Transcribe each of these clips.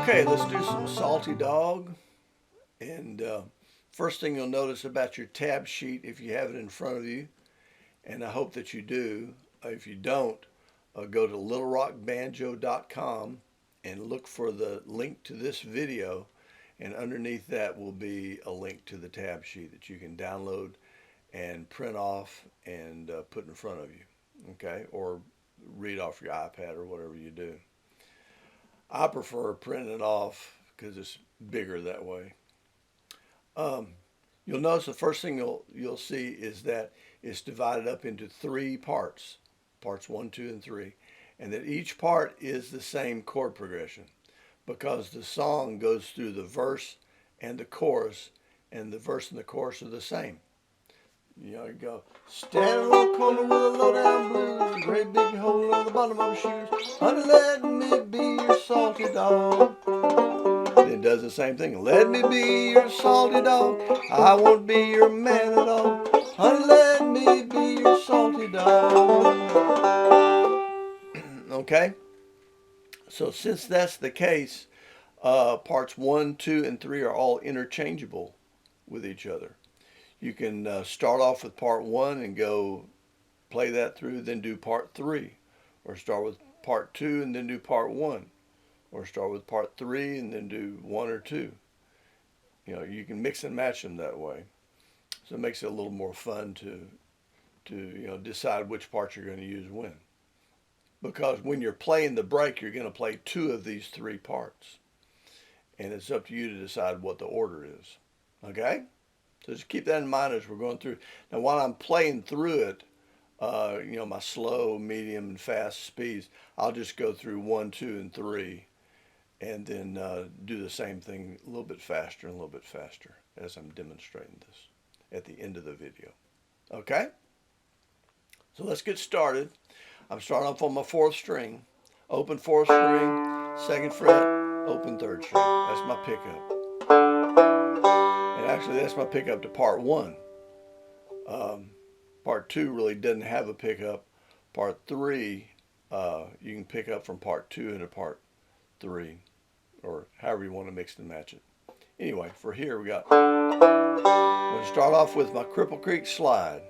Okay, let's do some Salty Dog. And first thing you'll notice about your tab sheet, if you have it in front of you, and I hope that you do. If you don't, go to littlerockbanjo.com and look for the link to this video, and underneath that will be a link to the tab sheet that you can download and print off and put in front of you, okay, or read off your iPad or whatever you do. I prefer printing it off because it's bigger that way. You'll notice the first thing you'll see is that it's divided up into three parts, parts 1, 2, and 3, and that each part is the same chord progression because the song goes through the verse and the chorus, and the verse and the chorus are the same. You know, you go, standing on the corner with a low down blues, a great big hole on the bottom of your shoes, honey, let me be your salty dog. It does the same thing. Let me be your salty dog. I won't be your man at all. Honey, let me be your salty dog. Okay? So since that's the case, parts 1, 2, and 3 are all interchangeable with each other. You can start off with part 1 and go play that through, then do part 3. Or start with part 2 and then do part 1. Or start with part 3 and then do 1 or 2. You know, you can mix and match them that way. So it makes it a little more fun to decide which parts you're going to use when. Because when you're playing the break, you're going to play 2 of these 3 parts. And it's up to you to decide what the order is. Okay? So just keep that in mind as we're going through. Now, while I'm playing through it, my slow, medium, and fast speeds, I'll just go through 1, 2, and 3, and then do the same thing a little bit faster and a little bit faster as I'm demonstrating this at the end of the video. Okay? So let's get started. I'm starting off on my 4th string, open 4th string, 2nd fret, open 3rd string. That's my pickup. And actually, that's my pickup to part 1. Part 2 really doesn't have a pickup. Part 3, you can pick up from part 2 into part 3, or however you want to mix and match it. Anyway, for here I'm going to start off with my Cripple Creek slide.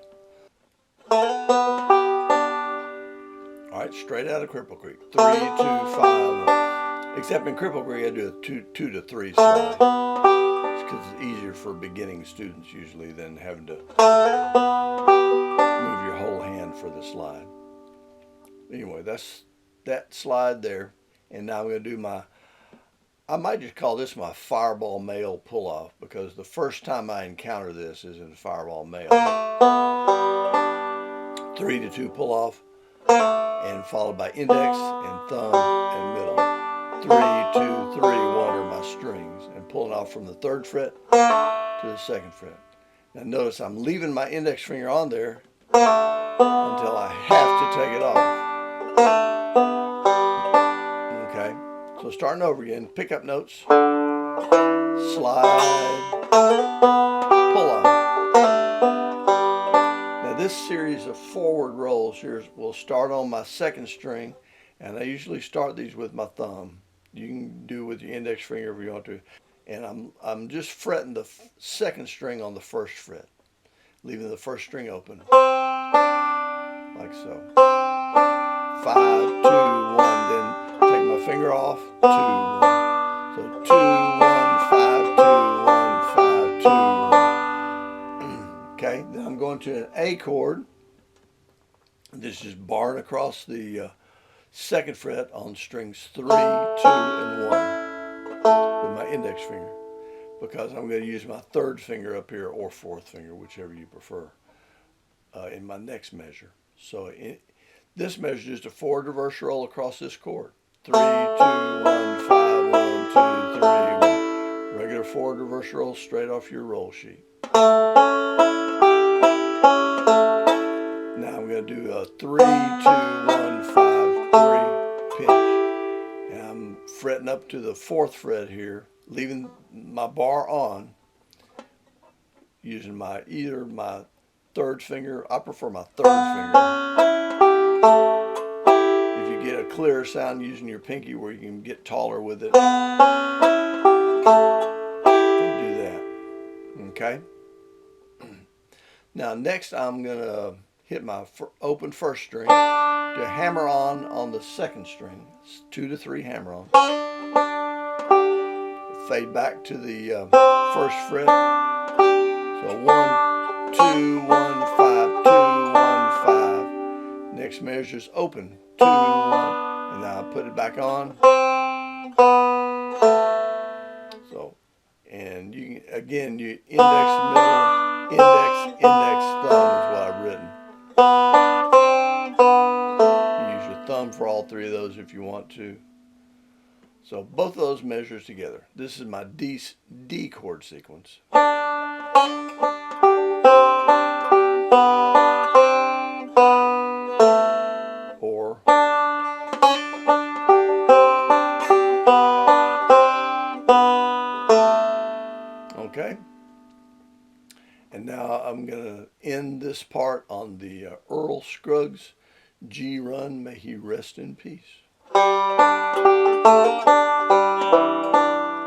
All right, straight out of Cripple Creek. 3, 2, 5, 1. Except in Cripple Creek, I do a 2 to 3 slide. It's because it's easier for beginning students usually than having to move your whole hand for the slide. Anyway, that's that slide there. And now I'm going to do I might just call this my Fireball Male pull-off, because the first time I encounter this is in Fireball Male. 3 to 2 pull-off, and followed by index and thumb and middle. 3, 2, 3, 1 are my strings, and pulling off from the 3rd fret to the 2nd fret. Now notice I'm leaving my index finger on there until I have to take it off. Okay, so starting over again, pickup notes, slide, pull off. Now this series of forward rolls here will start on my 2nd string, and I usually start these with my thumb. You can do with your index finger if you want to. And I'm just fretting the 2nd string on the 1st fret, leaving the 1st string open, like so. 5, 2, 1, then take my finger off, 2, 1. So 2, 1, 5, 2, 1, 5, 2, 1. Okay, then I'm going to an A chord. This is barring across the 2nd fret on strings 3, 2, and 1 with my index finger, because I'm going to use my 3rd finger up here, or 4th finger, whichever you prefer, in my next measure. So this measure is a forward reverse roll across this chord. 3, 2, 1, 5, 1, 2, 3, 1. Regular forward reverse roll straight off your roll sheet. to the 4th fret here, leaving my bar on, using either my 3rd finger. I prefer my 3rd finger. If you get a clearer sound using your pinky where you can get taller with it, do that. Okay? Now next I'm going to hit my open 1st string to hammer on the 2nd string. It's 2 to 3 hammer on. Fade back to the 1st fret. So 1, 2, 1, 5, 2, 1, 5. Next measure is open. 2, 1, and now I put it back on. So, and you can, again, you index, middle, index, thumb is what I've written. You use your thumb for all 3 of those if you want to. So both of those measures together. This is my D chord sequence. Or okay. And now I'm going to end this part on the Earl Scruggs G Run, May He Rest in Peace.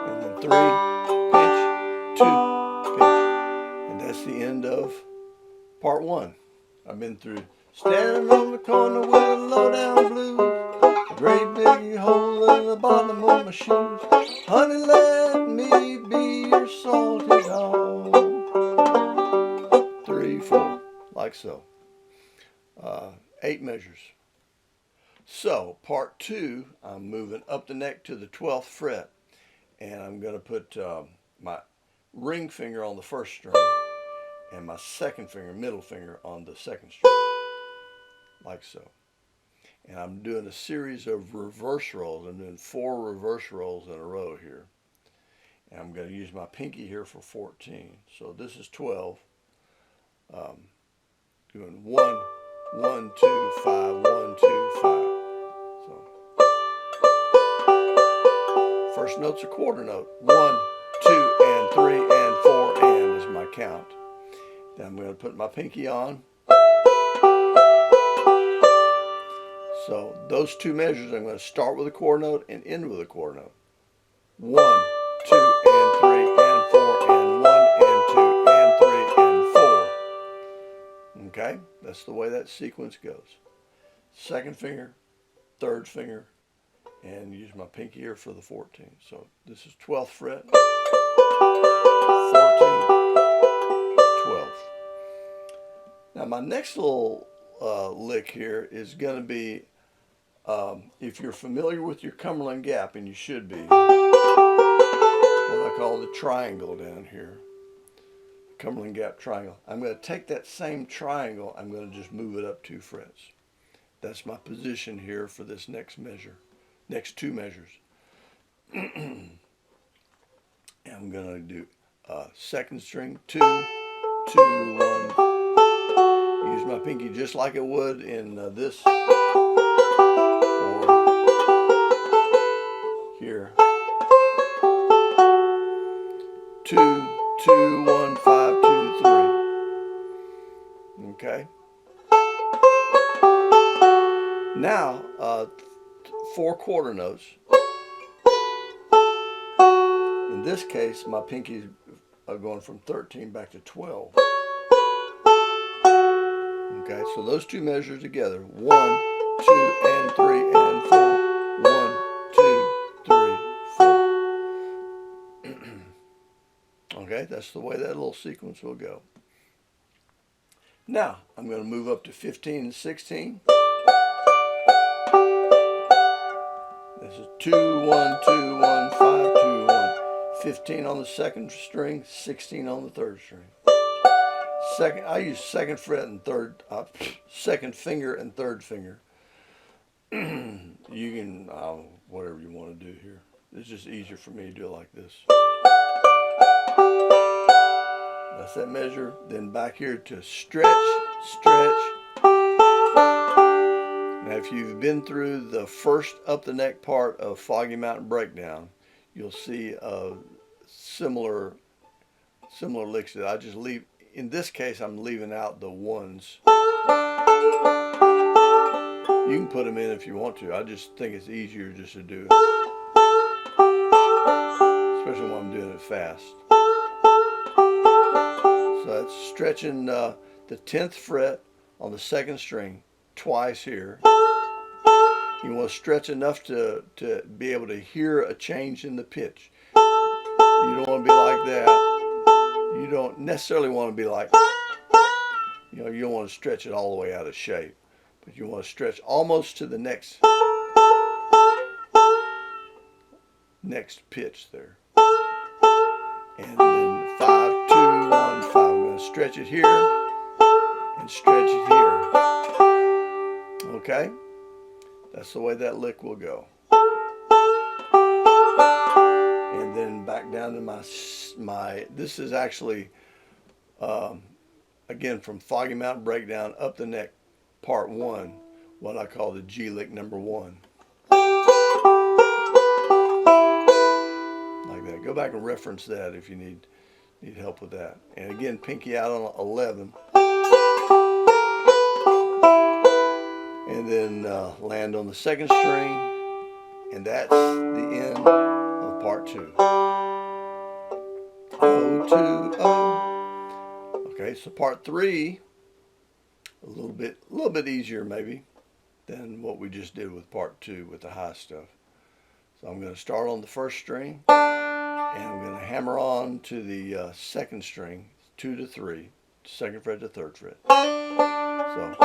And then 3, pinch, 2, pinch. And that's the end of part 1. I've been through standing on the corner with a low down blues, a great big hole in the bottom of my shoes. Honey, let me be your salty dog. 3, 4, like so. 8 measures. So part 2, I'm moving up the neck to the 12th fret, and I'm going to put my ring finger on the 1st string and my 2nd finger, middle finger, on the 2nd string, like so. And I'm doing a series of reverse rolls. I'm doing 4 reverse rolls in a row here. And I'm going to use my pinky here for 14. So this is 12. Doing 1, 1, 2, 5, 1, 2, 5. So first note's a quarter note. 1, 2, and 3, and 4, and is my count. Then I'm going to put my pinky on. So those 2 measures, I'm going to start with a quarter note and end with a quarter note. 1, 2, and 3, and 4, and 1, and 2, and 3, and 4. Okay, that's the way that sequence goes. 2nd finger, 3rd finger, and use my pinky here for the 14. So this is 12th fret, 14th, 12th. Now my next little lick here is going to be, if you're familiar with your Cumberland Gap, and you should be, what I call the triangle down here, Cumberland Gap triangle. I'm going to take that same triangle, I'm going to just move it up 2 frets. That's my position here for this next measure, next 2 measures. And I'm going to do 2nd string, 2, 2, 1. Use my pinky just like it would in this, or here. 2, 2, 1, 5, 2, 3. Okay. Now, 4 quarter notes. In this case, my pinkies are going from 13 back to 12. Okay, so those 2 measures together, 1, 2, and 3, and 4. 1, 2, 3, 4. Okay, that's the way that little sequence will go. Now, I'm going to move up to 15 and 16. This is 2, 1, 2, 1, 5, 2, 1. 15 on the 2nd string, 16 on the 3rd string. I use 2nd fret and 2nd finger and 3rd finger. You can, whatever you want to do here. It's just easier for me to do it like this. That's that measure. Then back here to stretch, stretch. Now, if you've been through the first up the neck part of Foggy Mountain Breakdown, you'll see similar licks that I just leave. In this case, I'm leaving out the ones. You can put them in if you want to. I just think it's easier just to do it, especially when I'm doing it fast. So that's stretching the 10th fret on the 2nd string twice here. You want to stretch enough to be able to hear a change in the pitch. You don't want to be like that. You don't necessarily want to be like, you don't want to stretch it all the way out of shape, but you want to stretch almost to the next pitch there. And then 5, 2, 1, 5. I'm going to stretch it here and stretch it here. Okay? That's the way that lick will go. And then back down to my this is actually, again, from Foggy Mountain Breakdown, up the neck, part 1, what I call the G lick number 1. Like that. Go back and reference that if you need help with that. And again, pinky out on 11. And then land on the 2nd string, and that's the end of part 2. O to O. Okay, so part 3, a little bit easier maybe than what we just did with part 2 with the high stuff. So I'm going to start on the 1st string, and I'm going to hammer on to the 2nd string, 2 to 3, 2nd fret to 3rd fret. So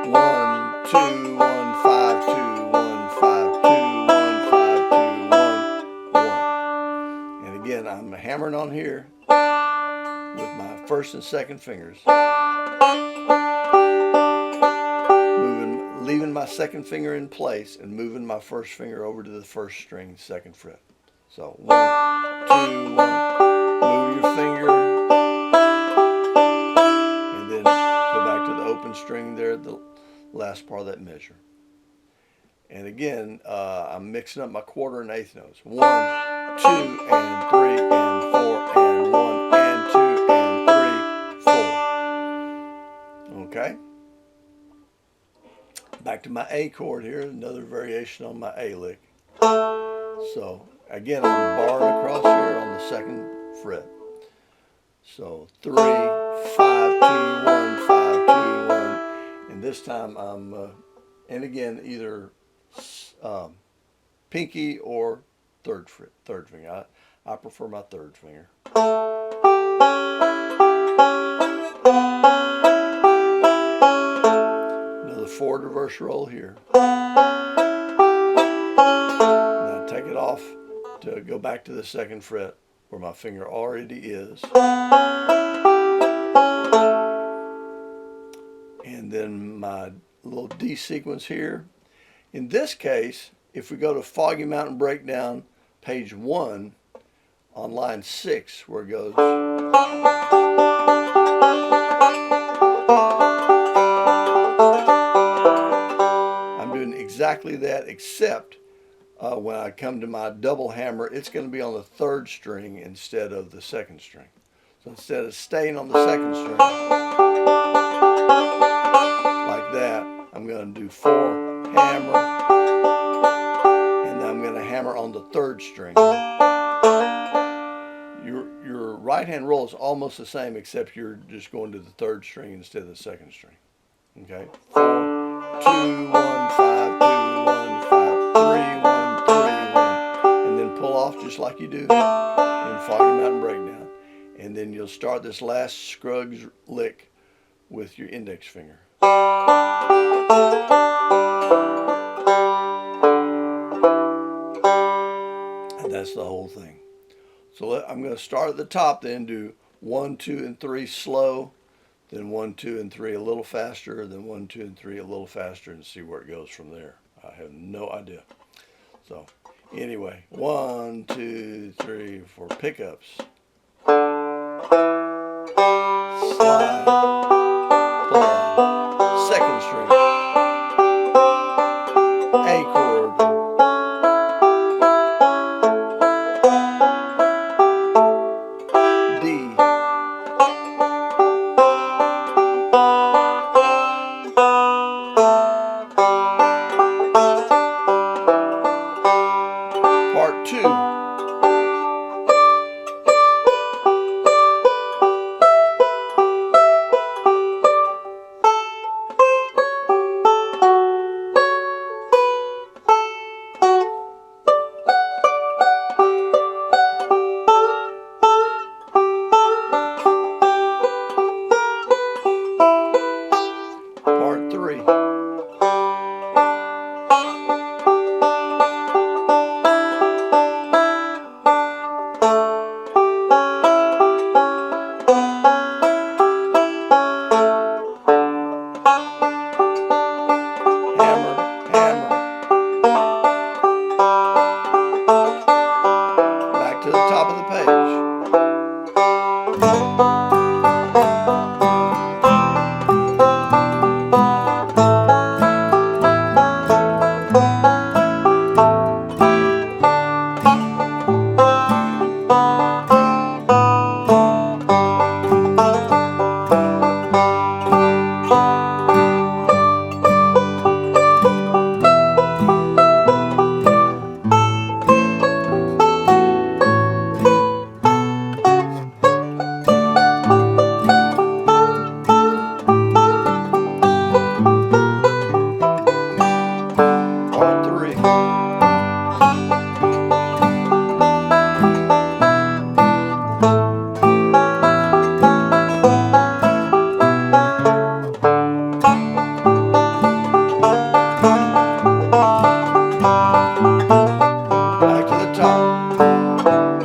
1, 2, 1, 5, 2, 1, 5, 2, 1, 5, 2, 1, 1. And again, I'm hammering on here with my 1st and 2nd fingers. Leaving my 2nd finger in place and moving my 1st finger over to the 1st string, 2nd fret. So 1, 2, 1. Move your finger. And then go back to the open string there at the last part of that measure. And again, I'm mixing up my 1/4 and 1/8 notes. 1, 2, and 3, and 4, and 1, and 2, and 3, 4. Okay? Back to my A chord here, another variation on my A lick. So, again, I'm barring across here on the 2nd fret. So, 3, 5, 2, 1, 5, 2, 1. And this time I'm, and again, either pinky or 3rd finger. I prefer my 3rd finger. Another forward reverse roll here. Now take it off to go back to the 2nd fret where my finger already is. And then my little D sequence here. In this case, if we go to Foggy Mountain Breakdown, page 1, on line 6, where it goes. I'm doing exactly that, except when I come to my double hammer, it's going to be on the 3rd string instead of the 2nd string. So instead of staying on the 2nd string, like that, I'm going to do 4, hammer, and then I'm going to hammer on the 3rd string. Your right hand roll is almost the same, except you're just going to the 3rd string instead of the 2nd string. Okay? 4, 2, 1, 5, 2, 1, 5, 3, 1, 3, 1. And then pull off just like you do in Foggy Mountain Breakdown. And then you'll start this last Scruggs lick with your index finger. And that's the whole thing. So I'm going to start at the top, then do 1, 2, and 3 slow, then 1, 2, and 3 a little faster, then 1, 2, and 3 a little faster, and see where it goes from there. I have no idea. So anyway, 1, 2, 3, 4 pickups. Slide, play, Part 3. Back to the top. Back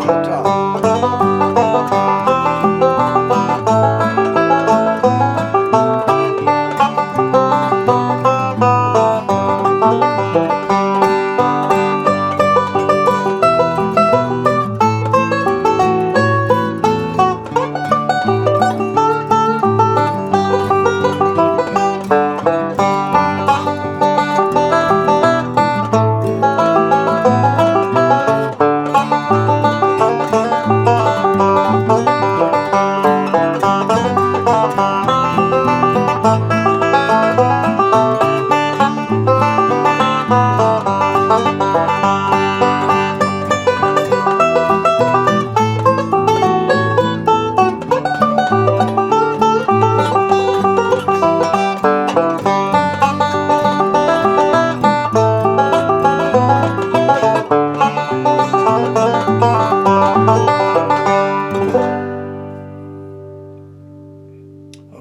to the top.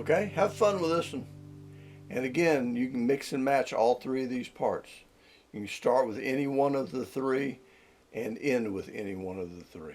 Okay, have fun with this one. And again, you can mix and match all three of these parts. You can start with any one of the three and end with any one of the three.